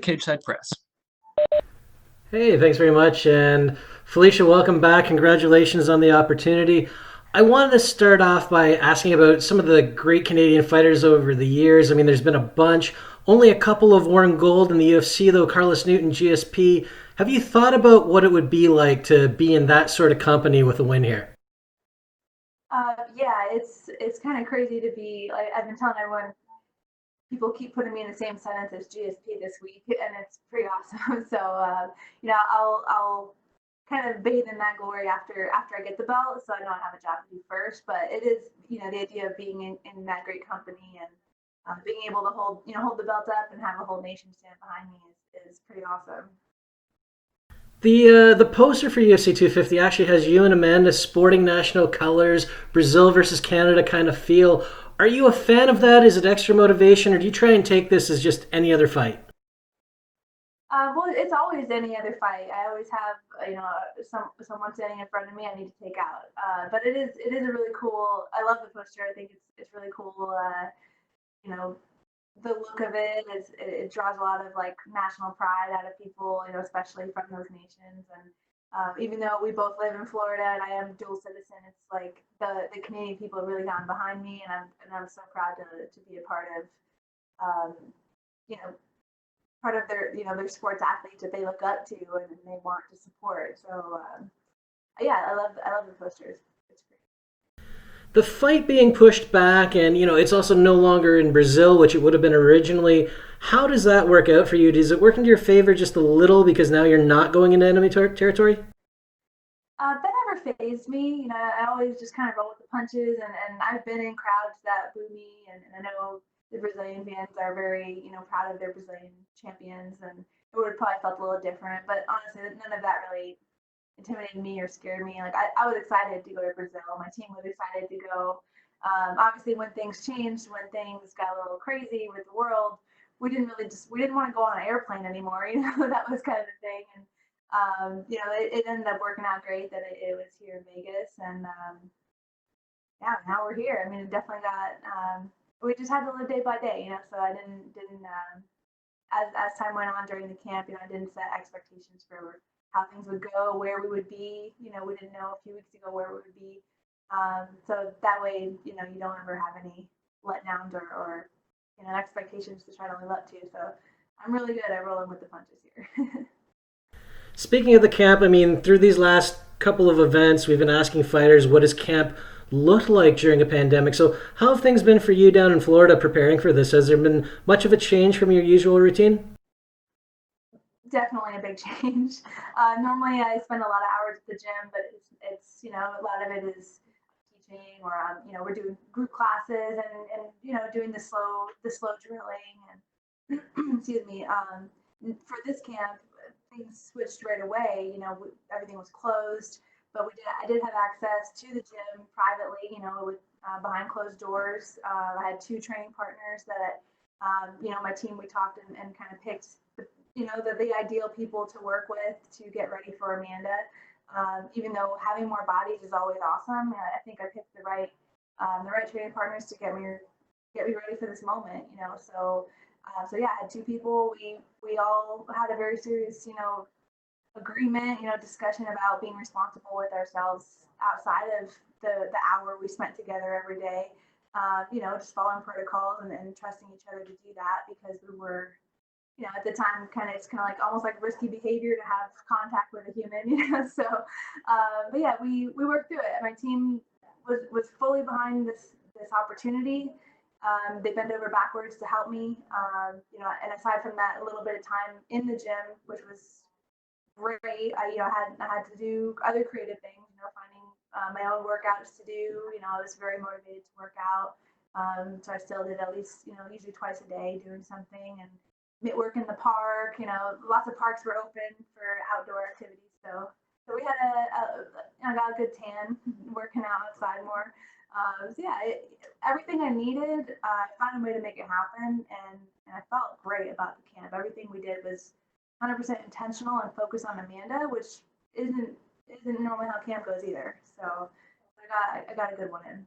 Cage Side Press. Hey, thanks very much. And Felicia, welcome back. Congratulations on the opportunity. I wanted to start off by asking about some of the great Canadian fighters over the years. I mean, there's been a bunch. Only a couple have worn gold in the UFC, though. Carlos Newton, GSP. Have you thought about what it would be like to be in that sort of company with a win here? Yeah, it's kind of crazy to be like I've been telling everyone. People keep putting me in the same sentence as GSP this week, and it's pretty awesome. So I'll kind of bathe in that glory after I get the belt, so I know I have a job to do first. But it is the idea of being in that great company and being able to hold the belt up and have a whole nation stand behind me is pretty awesome. The poster for UFC 250 actually has you and Amanda sporting national colors, Brazil versus Canada kind of feel. Are you a fan of that? Is it extra motivation, or do you try and take this as just any other fight? Well, it's always any other fight. I always have, someone standing in front of me I need to take out. But it is a really cool. I love the poster. I think it's really cool. You know, the look of it is it draws a lot of like national pride out of people, especially from those nations. And even though we both live in Florida and I am dual citizen, it's like the Canadian people have really gotten behind me, and I'm so proud to be a um, you know part of their sports athletes that they look up to and they want to support. So yeah, I love the posters. It's great. The fight being pushed back, and it's also no longer in Brazil, which it would have been originally. How does that work out for you? Does it work into your favor just a little because now you're not going into enemy territory? That never phased me. I always just kind of roll with the punches, and I've been in crowds that boo me, and I know the Brazilian fans are very, proud of their Brazilian champions, and it would have probably felt a little different. But honestly, none of that really intimidated me or scared me. Like I was excited to go to Brazil. My team was excited to go. Obviously, when things changed, when things got a little crazy with the world, we didn't want to go on an airplane anymore. That was kind of the thing. And it ended up working out great that it was here in Vegas, and yeah, now we're here. I mean, it definitely got. We just had to live day by day, So I didn't as time went on during the camp, I didn't set expectations for how things would go, where we would be. We didn't know a few weeks ago where we would be. So that way, you don't ever have any letdowns or expectations to try to live up to. So I'm really good at rolling with the punches here. Speaking of the camp, I mean, through these last couple of events, we've been asking fighters, what does camp look like during a pandemic? So, how have things been for you down in Florida preparing for this? Has there been much of a change from your usual routine? Definitely a big change. Normally, I spend a lot of hours at the gym, but it's a lot of it is teaching, or we're doing group classes, and doing the slow drilling, and excuse me. For this camp, things switched right away. Everything was closed, but I did have access to the gym privately. With behind closed doors. I had two training partners that my team, we talked and kind of picked the ideal people to work with to get ready for Amanda. Even though having more bodies is always awesome, I think I picked the right training partners to get me ready for this moment. So yeah, I had two people. We all had a very serious agreement, discussion about being responsible with ourselves outside of the hour we spent together every day. Just following protocols and trusting each other to do that, because we were, at the time, it's kind of like almost like risky behavior to have contact with a human. But yeah, we worked through it. My team was fully behind this opportunity. They bent over backwards to help me. And aside from that, a little bit of time in the gym, which was great. I had to do other creative things, finding my own workouts to do. I was very motivated to work out. So I still did at least, usually twice a day doing something, and work in the park. Lots of parks were open for outdoor activities. So we had I got a good tan working out outside more. So yeah, everything I needed, I found a way to make it happen, and I felt great about the camp. Everything we did was 100% intentional and focused on Amanda, which isn't normally how camp goes either. So I got a good one in.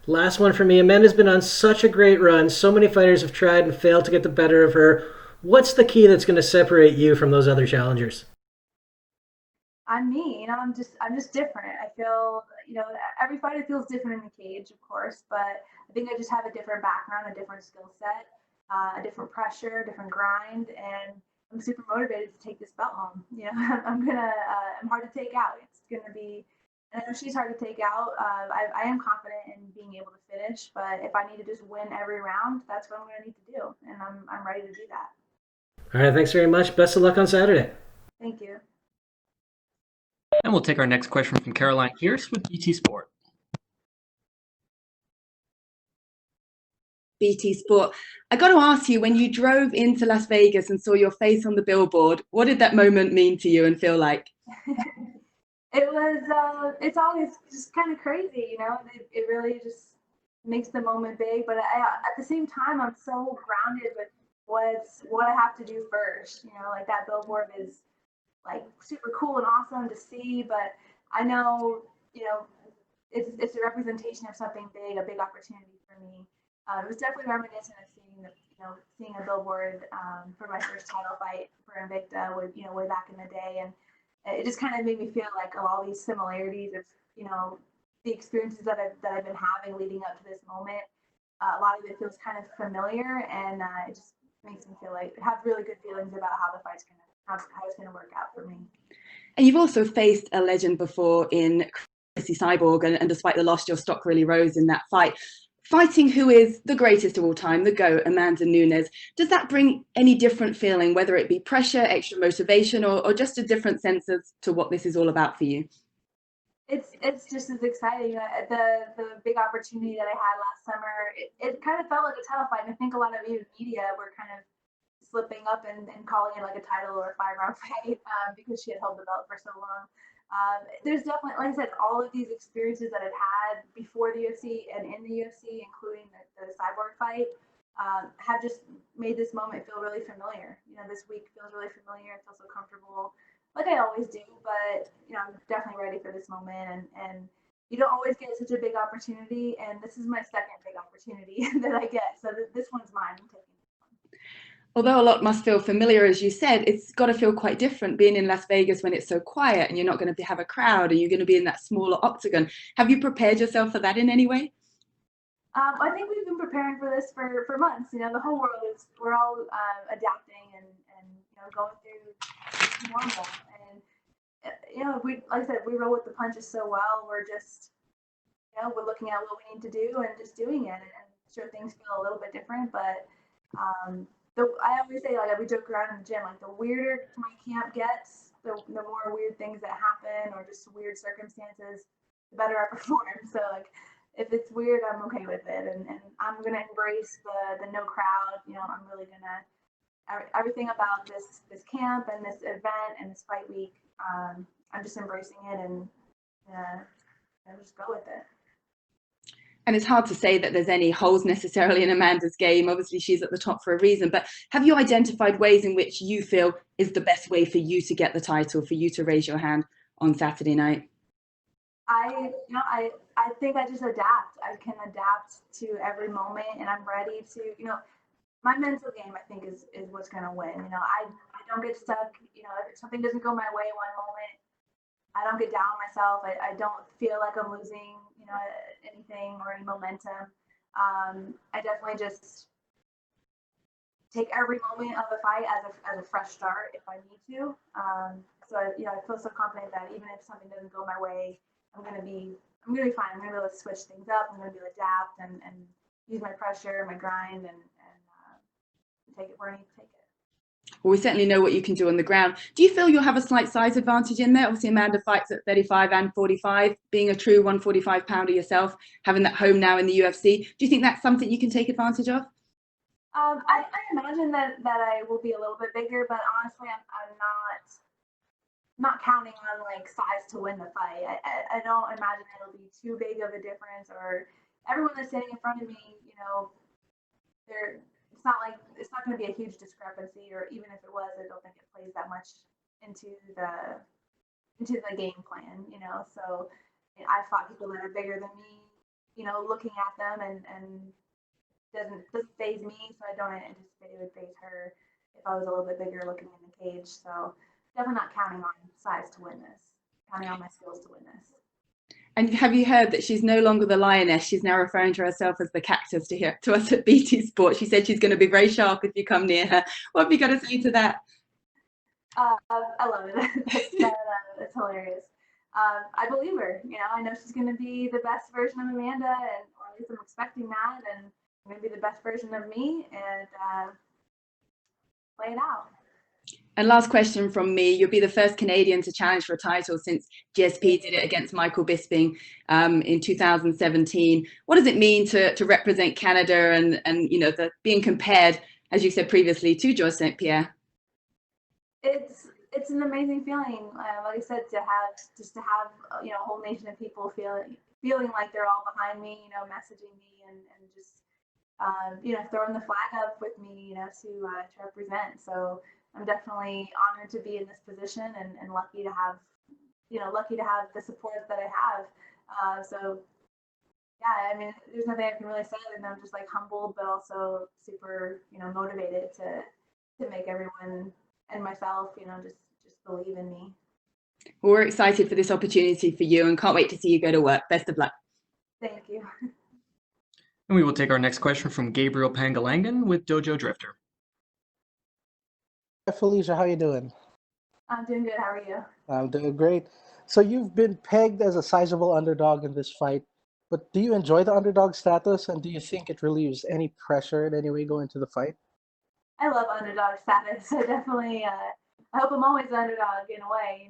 Last one for me. Amanda's been on such a great run. So many fighters have tried and failed to get the better of her. What's the key that's going to separate you from those other challengers? I'm me, I'm just different. I feel, every fighter feels different in the cage, of course, but I think I just have a different background, a different skill set, a different pressure, a different grind, and I'm super motivated to take this belt home. I'm hard to take out. It's gonna be, and I know she's hard to take out. I am confident in being able to finish, but if I need to just win every round, that's what I'm gonna need to do, and I'm ready to do that. All right, thanks very much. Best of luck on Saturday. Thank you. And we'll take our next question from Caroline Pierce with BT Sport. BT Sport. I got to ask you, when you drove into Las Vegas and saw your face on the billboard, what did that moment mean to you and feel like? It's always just kind of crazy, it really just makes the moment big. But at the same time, I'm so grounded with what I have to do first. Like that billboard is like super cool and awesome to see, but I know, it's a representation of something big, a big opportunity for me. It was definitely reminiscent of seeing a billboard for my first title fight for Invicta, way back in the day, and it just kind of made me feel like all these similarities of the experiences that I've been having leading up to this moment. A lot of it feels kind of familiar, and it just makes me feel like have really good feelings about how it's gonna work out for me. And you've also faced a legend before in Chrissy Cyborg, and despite the loss, your stock really rose in that fight. Fighting who is the greatest of all time, the GOAT, Amanda Nunes, does that bring any different feeling, whether it be pressure, extra motivation, or just a different sense as to what this is all about for you? It's just as exciting. The big opportunity that I had last summer, it kind of felt like a title fight, and I think a lot of you in media were kind of slipping up and calling it like a title or a 5-round fight because she had held the belt for so long. There's definitely, like I said, all of these experiences that I've had before the UFC and in the UFC, including the Cyborg fight, have just made this moment feel really familiar. This week feels really familiar. It feels so comfortable, like I always do. But I'm definitely ready for this moment, and you don't always get such a big opportunity, and this is my second big opportunity that I get. So this one's mine. I'm taking. Although a lot must feel familiar, as you said, it's got to feel quite different being in Las Vegas when it's so quiet and you're not going to have a crowd and you're going to be in that smaller octagon. Have you prepared yourself for that in any way? I think we've been preparing for this for months. The whole world we're all adapting and going through normal. And we, like I said, we roll with the punches so well. We're just we're looking at what we need to do and just doing it. And sure, things feel a little bit different, but I always say, like, we joke around in the gym, like the weirder my camp gets, the more weird things that happen or just weird circumstances, the better I perform. So like if it's weird, I'm okay with it, and I'm gonna embrace the no crowd. I'm really gonna everything about this camp and this event and this fight week. I'm just embracing it and just go with it. And it's hard to say that there's any holes necessarily in Amanda's game. Obviously, she's at the top for a reason. But have you identified ways in which you feel is the best way for you to get the title, for you to raise your hand on Saturday night? I think I just adapt. I can adapt to every moment, and I'm ready to. My mental game, I think, is what's going to win. I don't get stuck. If something doesn't go my way one moment, I don't get down on myself. I don't feel like I'm losing, anything or any momentum. I definitely just take every moment of the fight as a fresh start if I need to. I feel so confident that even if something doesn't go my way, I'm gonna be fine. I'm gonna be able to switch things up. I'm gonna be able to adapt and use my pressure, my grind, and take it where I need to take it. Well, we certainly know what you can do on the ground. Do you feel you'll have a slight size advantage in there? Obviously, Amanda fights at 35 and 45, being a true 145-pounder yourself, having that home now in the UFC. Do you think that's something you can take advantage of? I imagine that I will be a little bit bigger, but honestly, I'm not counting on like size to win the fight. I don't imagine it'll be too big of a difference, or everyone that's sitting in front of me, it's not going to be a huge discrepancy, or even if it was, I don't think it plays that much into the game plan. So I fought people that are bigger than me. Looking at them and doesn't phase me, so I don't anticipate it would phase her. if I was a little bit bigger looking in the cage. So definitely not counting on size to win this, counting on my skills to win this. And have you heard that she's no longer the lioness? She's now referring to herself as the cactus to us at BT Sport. She said she's going to be very sharp if you come near her. What have you got to say to that? I love it. That's hilarious. I believe her. I know she's going to be the best version of Amanda, or at least I'm expecting that, and I'm going to be the best version of me, and play it out. And last question from me. You'll be the first Canadian to challenge for a title since GSP did it against Michael Bisping in 2017. What does it mean to represent Canada and being compared, as you said previously, to Georges St. Pierre? It's an amazing feeling. Like I said, to have a whole nation of people feeling like they're all behind me, messaging me and just throwing the flag up with me, to represent. So I'm definitely honored to be in this position and lucky to have the support that I have. So yeah, I mean, there's nothing I can really say other than I'm just like humbled, but also super, motivated to make everyone and myself, just believe in me. Well, we're excited for this opportunity for you and can't wait to see you go to work. Best of luck. Thank you. And we will take our next question from Gabriel Pangalangan with Dojo Drifter. Hi, Felicia, how you doing? I'm doing good. How are you? I'm doing great. So you've been pegged as a sizable underdog in this fight, but do you enjoy the underdog status, and do you think it relieves any pressure in any way going into the fight? I love underdog status. I definitely, I hope I'm always the underdog in a way.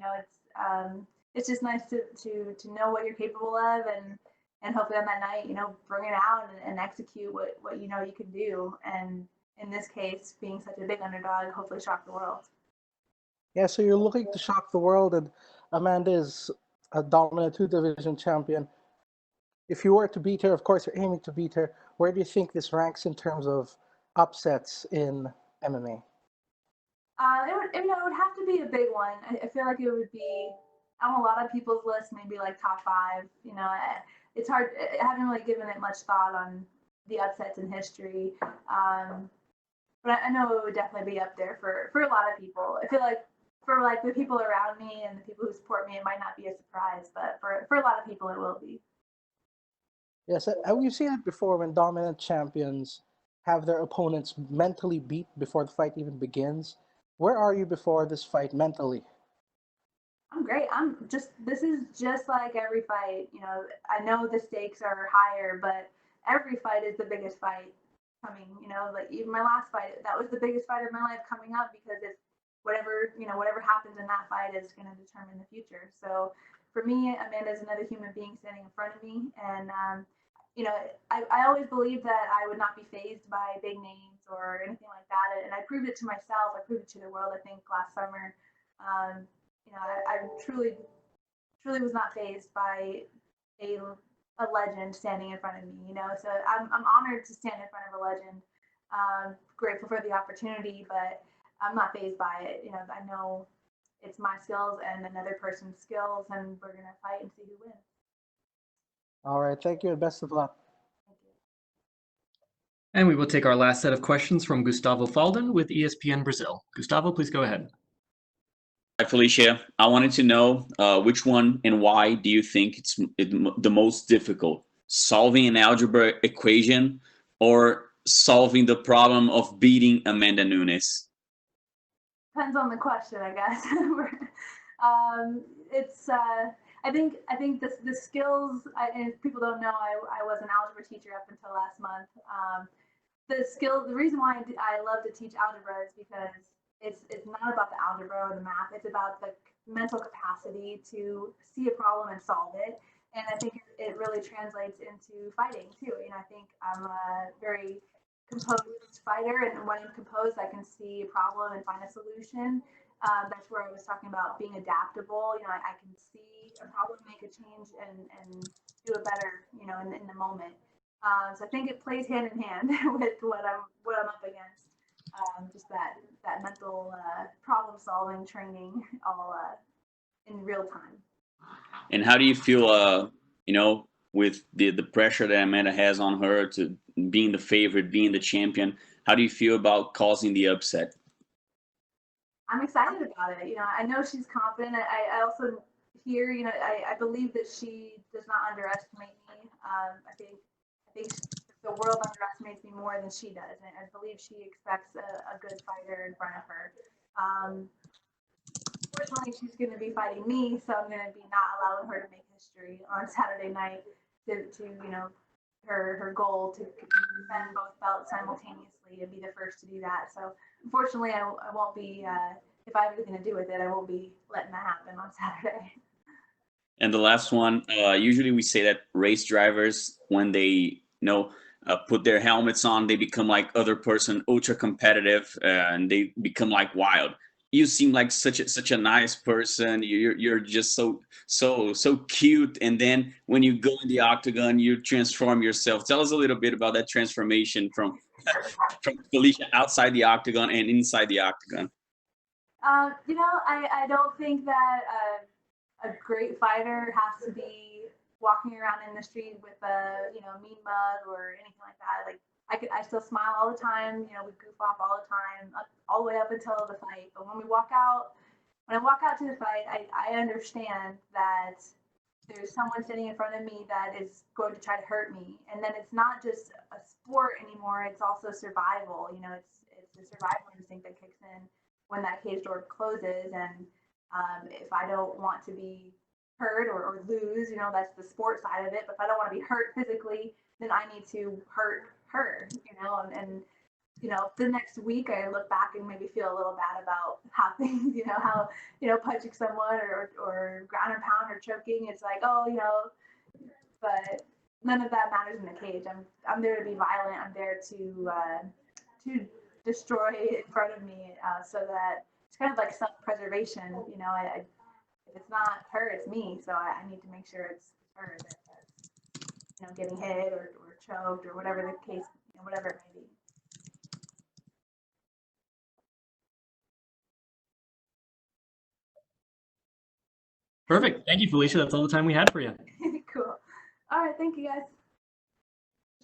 It's just nice to know what you're capable of, and hopefully on that night, bring it out and execute what you can do. And in this case, being such a big underdog, hopefully shock the world. Yeah, so you're looking to shock the world, and Amanda is a dominant two-division champion. If you were to beat her, of course, you're aiming to beat her. Where do you think this ranks in terms of upsets in MMA? It would have to be a big one. I feel like it would be on a lot of people's lists, maybe like top 5. It's hard. I haven't really given it much thought on the upsets in history. But I know it would definitely be up there for a lot of people. I feel like for like the people around me and the people who support me, it might not be a surprise, but for a lot of people, it will be. Yes, we've seen it before when dominant champions have their opponents mentally beat before the fight even begins. Where are you before this fight mentally? I'm great. This is just like every fight. I know the stakes are higher, but every fight is the biggest fight coming. Like even my last fight, that was the biggest fight of my life coming up, because if whatever happens in that fight is going to determine the future. So for me, Amanda is another human being standing in front of me, and I always believed that I would not be fazed by big names or anything like that, and I proved it to myself. I proved it to the world. I think last summer, I truly was not fazed by a legend standing in front of me. So I'm honored to stand in front of a legend. Grateful for the opportunity, but I'm not fazed by it. I know it's my skills and another person's skills, and we're gonna fight and see who wins. All right, thank you and best of luck. Thank you. And we will take our last set of questions from Gustavo Falden with ESPN Brazil. Gustavo, please go ahead. Hi, Felicia. I wanted to know which one and why do you think it's the most difficult? Solving an algebra equation or solving the problem of beating Amanda Nunes? Depends on the question, I guess. It's I think the skills, and if people don't know, I was an algebra teacher up until last month. The reason why I love to teach algebra is because it's not about the algebra or the math. It's about the mental capacity to see a problem and solve it. And I think it really translates into fighting too. I think I'm a very composed fighter, and when I'm composed, I can see a problem and find a solution. That's where I was talking about being adaptable. I can see a problem, make a change, and do it better. In the moment. So I think it plays hand in hand with what I'm up against. Just that mental problem solving training, all in real time. And how do you feel, with the pressure that Amanda has on her to being the favorite, being the champion? How do you feel about causing the upset? I'm excited about it. I know she's confident. I also hear, I believe that she does not underestimate me. I think the world underestimates me more than she does. And I believe she expects a good fighter in front of her. Fortunately, she's going to be fighting me, so I'm going to be not allowing her to make history on Saturday night to her goal to defend both belts simultaneously and be the first to do that. So unfortunately, I won't be, if I have anything to do with it, I won't be letting that happen on Saturday. And the last one, usually we say that race drivers, when they put their helmets on, they become like other person, ultra competitive, and they become like wild. You seem like such a nice person. You're just so cute. And then when you go in the octagon, you transform yourself. Tell us a little bit about that transformation from Felicia outside the octagon and inside the octagon. I don't think that a great fighter has to be walking around in the street with a mean mug or anything like that. Like I still smile all the time. We goof off all the time, all the way up until the fight. But when I walk out to the fight, I understand that there's someone sitting in front of me that is going to try to hurt me. And then it's not just a sport anymore; it's also survival. It's the survival instinct that kicks in when that cage door closes. And if I don't want to be hurt or lose, that's the sport side of it. But if I don't want to be hurt physically, then I need to hurt her, and the next week I look back and maybe feel a little bad about how things, how, punching someone or ground and pound or choking, it's like, oh, but none of that matters in the cage. I'm there to be violent. I'm there to destroy in front of me, so that it's kind of like self-preservation. If it's not her, it's me. So I need to make sure it's her that's getting hit or choked or whatever the case, whatever it may be. Perfect. Thank you, Felicia. That's all the time we had for you. Cool. All right. Thank you, guys.